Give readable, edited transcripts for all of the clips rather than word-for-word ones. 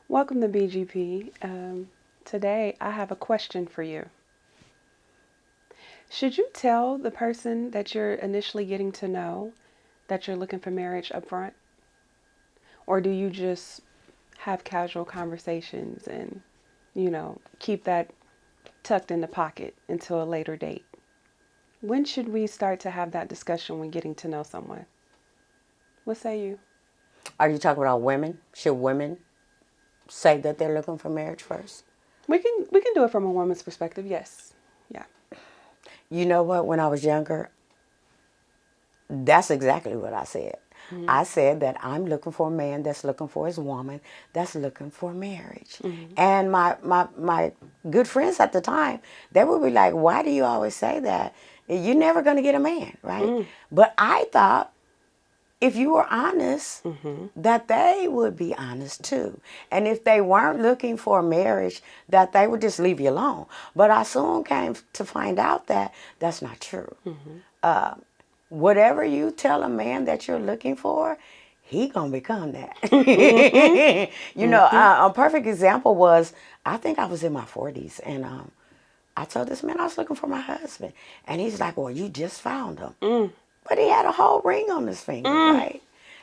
Welcome to BGP. Today, I have a question for you. Should you tell the person that you're initially getting to know that you're looking for marriage up front? Or do you just have casual conversations and, keep that tucked in the pocket until a later date? When should we start to have that discussion when getting to know someone? What say you? Are you talking about women? Should women say that they're looking for marriage first? We can do it from a woman's perspective, yes. Yeah. You know what? When I was younger, that's exactly what I said. Mm-hmm. I said that I'm looking for a man that's looking for his woman that's looking for marriage. Mm-hmm. And my good friends at the time, they would be like, why do you always say that? You're never going to get a man, right? Mm. But I thought if you were honest, Mm-hmm. that they would be honest too. And if they weren't looking for a marriage, that they would just leave you alone. But I soon came to find out that that's not true. Mm-hmm. Whatever you tell a man that you're looking for, he gonna become that. Mm-hmm. Mm-hmm. A perfect example was I think I was in my 40s and I told this man I was looking for my husband, and he's like, "Well, you just found him." Mm. But he had a whole ring on his finger, Mm. right?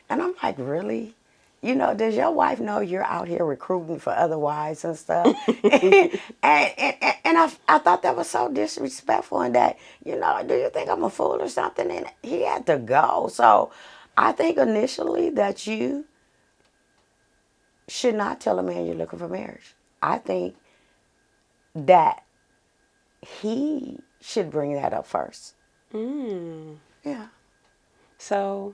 And I'm like, really? Does your wife know you're out here recruiting for other wives and stuff? And I thought that was so disrespectful and that, do you think I'm a fool or something? And he had to go. So I think initially that you should not tell a man you're looking for marriage. I think that he should bring that up first. Mm. Yeah. So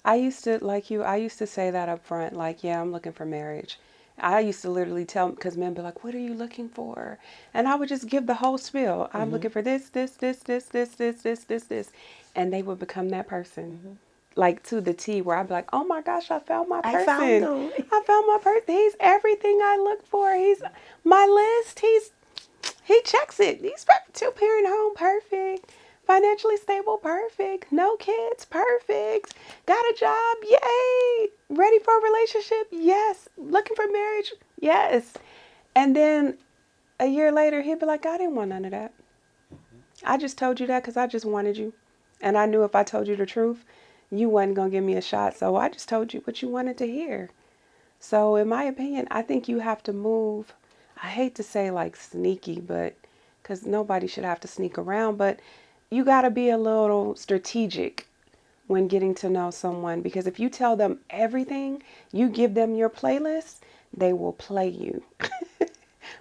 I used to say that up front, like, yeah, I'm looking for marriage. I used to literally tell, because men be like, what are you looking for? And I would just give the whole spiel. I'm Mm-hmm. looking for this. And they would become that person. Mm-hmm. Like to the T, where I'd be like, oh my gosh, I found my I found person. him. I found my person. He's everything I look for. He's my list. He checks it. He's two-parent home, perfect. Financially stable, perfect. No kids, perfect. Got a job, yay. Ready for a relationship, yes. Looking for marriage, yes. And then a year later, he'd be like, I didn't want none of that. I just told you that because I just wanted you. And I knew if I told you the truth, you wasn't going to give me a shot. So I just told you what you wanted to hear. So, in my opinion, I think you have to move. I hate to say like sneaky, but because nobody should have to sneak around, but you got to be a little strategic when getting to know someone because if you tell them everything, you give them your playlist, they will play you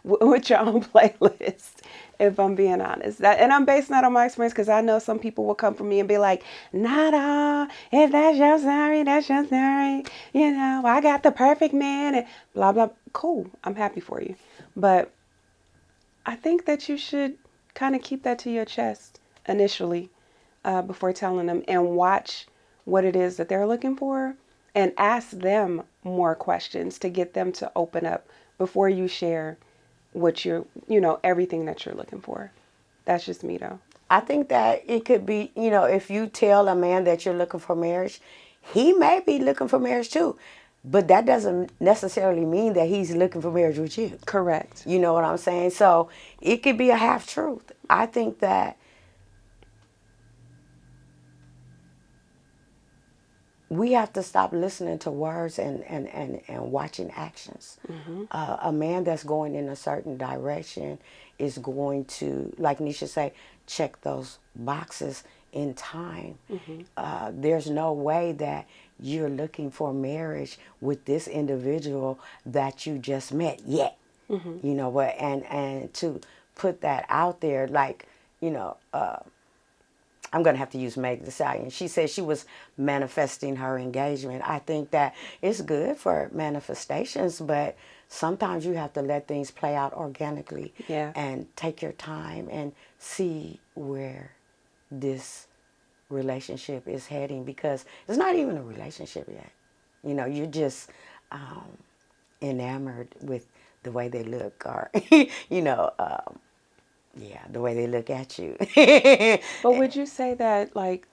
with your own playlist. If I'm being honest, and I'm basing that on my experience because I know some people will come for me and be like, "Nada, if that's your story, that's your story. I got the perfect man and blah blah." Cool, I'm happy for you, but I think that you should kind of keep that to your chest initially before telling them and watch what it is that they're looking for and ask them more questions to get them to open up before you share what everything that you're looking for. That's just me though. I think that it could be, if you tell a man that you're looking for marriage, he may be looking for marriage too. But that doesn't necessarily mean that he's looking for marriage with you. Correct. You know what I'm saying? So it could be a half truth. I think that we have to stop listening to words and watching actions. Mm-hmm. A man that's going in a certain direction is going to, like Nisha say, check those boxes in time. Mm-hmm. There's no way that you're looking for marriage with this individual that you just met yet. Mm-hmm. You know what? And to put that out there, like, you know, I'm going to have to use Meg Thee Stallion. She said she was manifesting her engagement. I think that it's good for manifestations, but sometimes you have to let things play out organically Yeah. and take your time and see where this relationship is heading because it's not even a relationship yet. You're just um, enamored with the way they look or, you know, yeah, the way they look at you. But would you say that like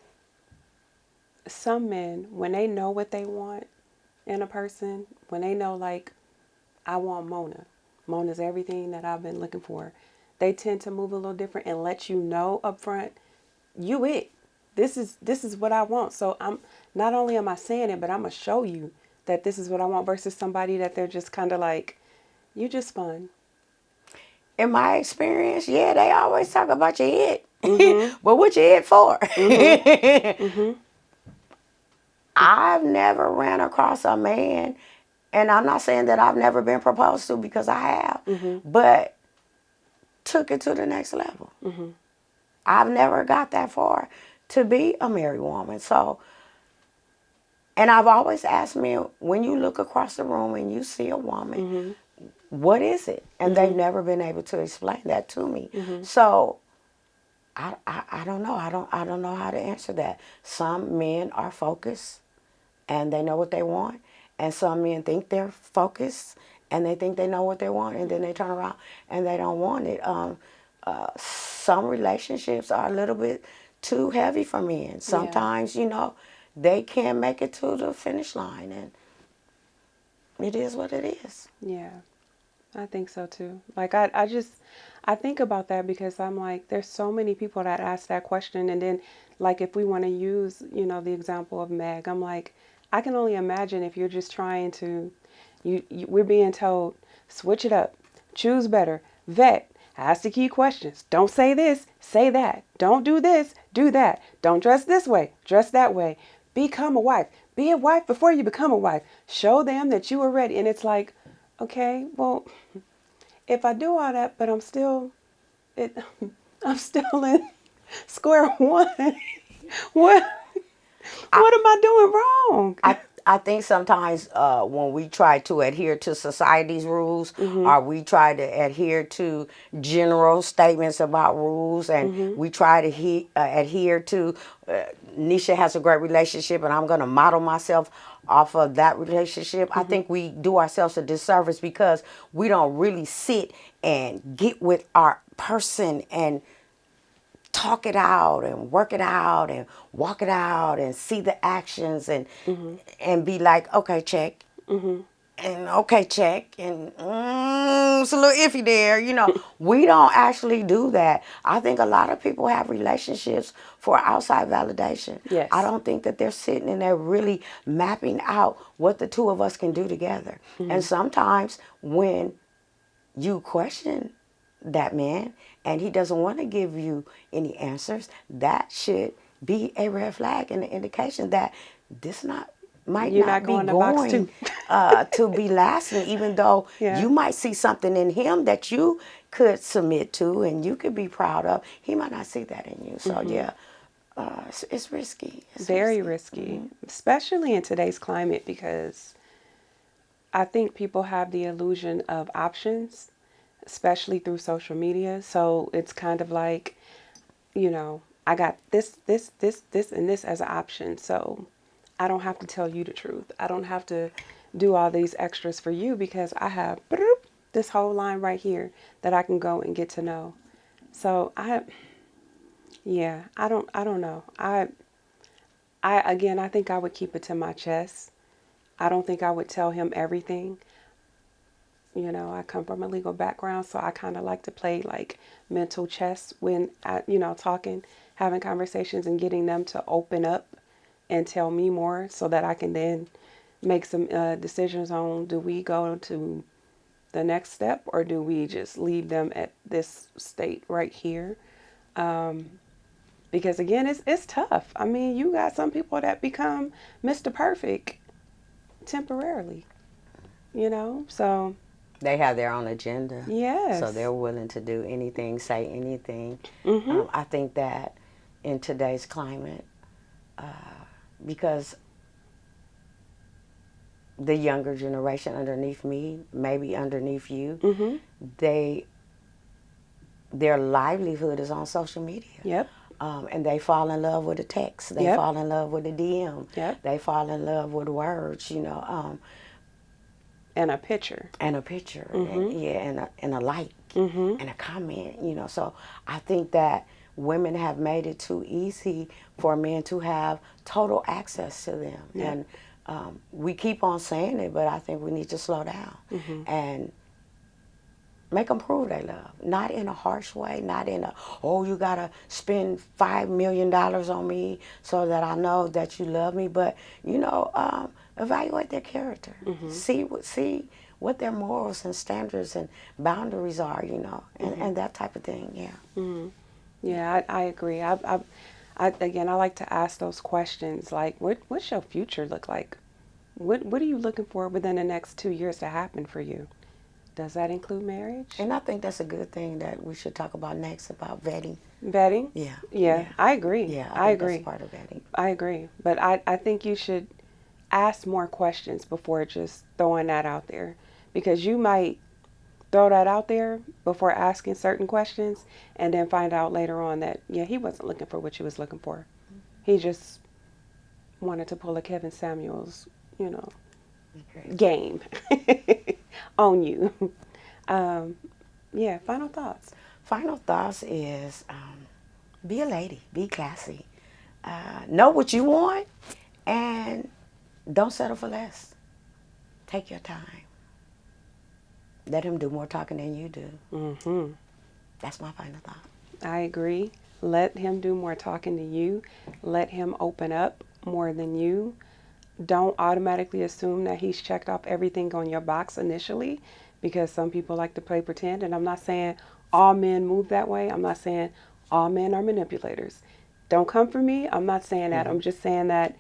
some men, when they know what they want in a person, when they know, like, I want Mona. Mona's everything that I've been looking for. They tend to move a little different and let you know up front, you it. This is what I want. So I'm not only am I saying it, but I'm gonna show you that this is what I want versus somebody that they're just kind of like, you just fun. In my experience, yeah, they always talk about your it. Mm-hmm. But what you it for? Mm-hmm. Mm-hmm. I've never ran across a man, and I'm not saying that I've never been proposed to, because I have, Mm-hmm. but took it to the next level. Mm-hmm. I've never got that far to be a married woman. So, and I've always asked men, when you look across the room and you see a woman, Mm-hmm. what is it? And they've Mm-hmm. never been able to explain that to me. Mm-hmm. So I don't know. I don't know how to answer that. Some men are focused and they know what they want, and some men think they're focused and they think they know what they want, and then they turn around and they don't want it. Some relationships are a little bit too heavy for men. Yeah. Sometimes, they can't make it to the finish line, and it is what it is. Yeah. I think so too. Like I think about that because I'm like, there's so many people that ask that question, and then like if we want to use, the example of Meg, I'm like, I can only imagine if you're just trying to, we're being told, switch it up, choose better, vet, ask the key questions. Don't say this, say that. Don't do this, do that. Don't dress this way, dress that way. Become a wife. Be a wife before you become a wife. Show them that you are ready. And it's like, okay, well, if I do all that, but it, I'm still in square one. what, what am I doing wrong? I think sometimes when we try to adhere to society's rules, Mm-hmm. or we try to adhere to general statements about rules, and Mm-hmm. we try to adhere to Nisha has a great relationship and I'm going to model myself off of that relationship, I think we do ourselves a disservice, because we don't really sit and get with our person and talk it out and work it out and walk it out and see the actions, and be like, okay, check, and okay, check, and it's a little iffy there. We don't actually do that. I think a lot of people have relationships for outside validation. I Yes. don't think that they're sitting and they're really mapping out what the two of us can do together. And sometimes when you question that man and he doesn't want to give you any answers, that should be a red flag and an indication that this not might You're not not be going to box going two. to be lasting, even though Yeah. you might see something in him that you could submit to and you could be proud of. He might not see that in you. So yeah, it's risky. It's Very risky. risky, especially in today's climate, because I think people have the illusion of options, especially through social media. So it's kind of like, I got this, and this as an option. So I don't have to tell you the truth. I don't have to do all these extras for you because I have this whole line right here that I can go and get to know. So yeah, I don't know. Again, I think I would keep it to my chest. I don't think I would tell him everything. I come from a legal background, so I kind of like to play like mental chess when talking, having conversations and getting them to open up and tell me more so that I can then make some decisions on, do we go to the next step or do we just leave them at this state right here? Because again, it's tough. I mean, you got some people that become Mr. Perfect temporarily, so They have their own agenda, so yes. they're willing to do anything, say anything. Mhm. I think that in today's climate, because the younger generation underneath me, maybe underneath you, Mhm. they their livelihood is on social media. Yep. And they fall in love with a text. They Yep. fall in love with a DM. Yep. They fall in love with words, And a picture. and a picture, and Mhm. yeah, and a like, Mhm. and a comment. So I think that women have made it too easy for men to have total access to them, Yep. and we keep on saying it, but I think we need to slow down and make them prove they love. Not in a harsh way, not in a, oh, you got to spend $5 million on me so that I know that you love me. But, evaluate their character. See what their morals and standards and boundaries are, and that type of thing, yeah. Yeah, I agree. Again, I like to ask those questions like, what's your future look like? What are you looking for within the next 2 years to happen for you? Does that include marriage? And I think that's a good thing that we should talk about next, about vetting. Vetting? Yeah. Yeah, I agree. Yeah, I think agree. that's part of vetting. I agree. But I think you should ask more questions before just throwing that out there. Because you might throw that out there before asking certain questions and then find out later on that, yeah, he wasn't looking for what you was looking for. He just wanted to pull a Kevin Samuels, Okay. game on you. Yeah, final thoughts. Final thoughts is be a lady, be classy, know what you want, and don't settle for less. Take your time. Let him do more talking than you do. Mm-hmm. That's my final thought. I agree. Let him do more talking to you. Let him open up more than you. Don't automatically assume that he's checked off everything on your box initially, because some people like to play pretend. And I'm not saying all men move that way. I'm not saying all men are manipulators. Don't come for me. I'm not saying that. I'm just saying that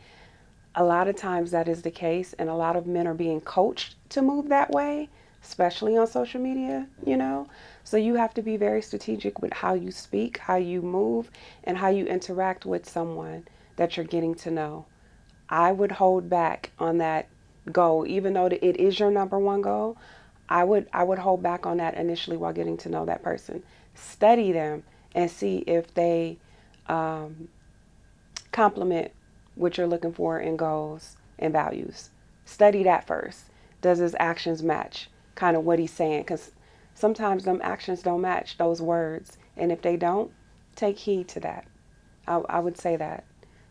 a lot of times that is the case, and a lot of men are being coached to move that way, especially on social media. So you have to be very strategic with how you speak, how you move, and how you interact with someone that you're getting to know. I would hold back on that goal, even though it is your number one goal. I would hold back on that initially while getting to know that person. Study them and see if they complement what you're looking for in goals and values. Study that first. Does his actions match kind of what he's saying? Because sometimes them actions don't match those words, and if they don't, take heed to that. I would say that.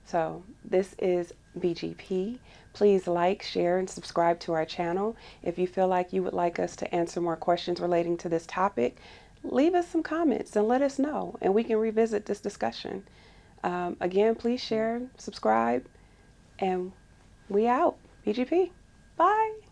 So this is BGP. Please like, share, and subscribe to our channel. If you feel like you would like us to answer more questions relating to this topic, leave us some comments and let us know, and we can revisit this discussion. Again, please share, subscribe, and we out. BGP. Bye.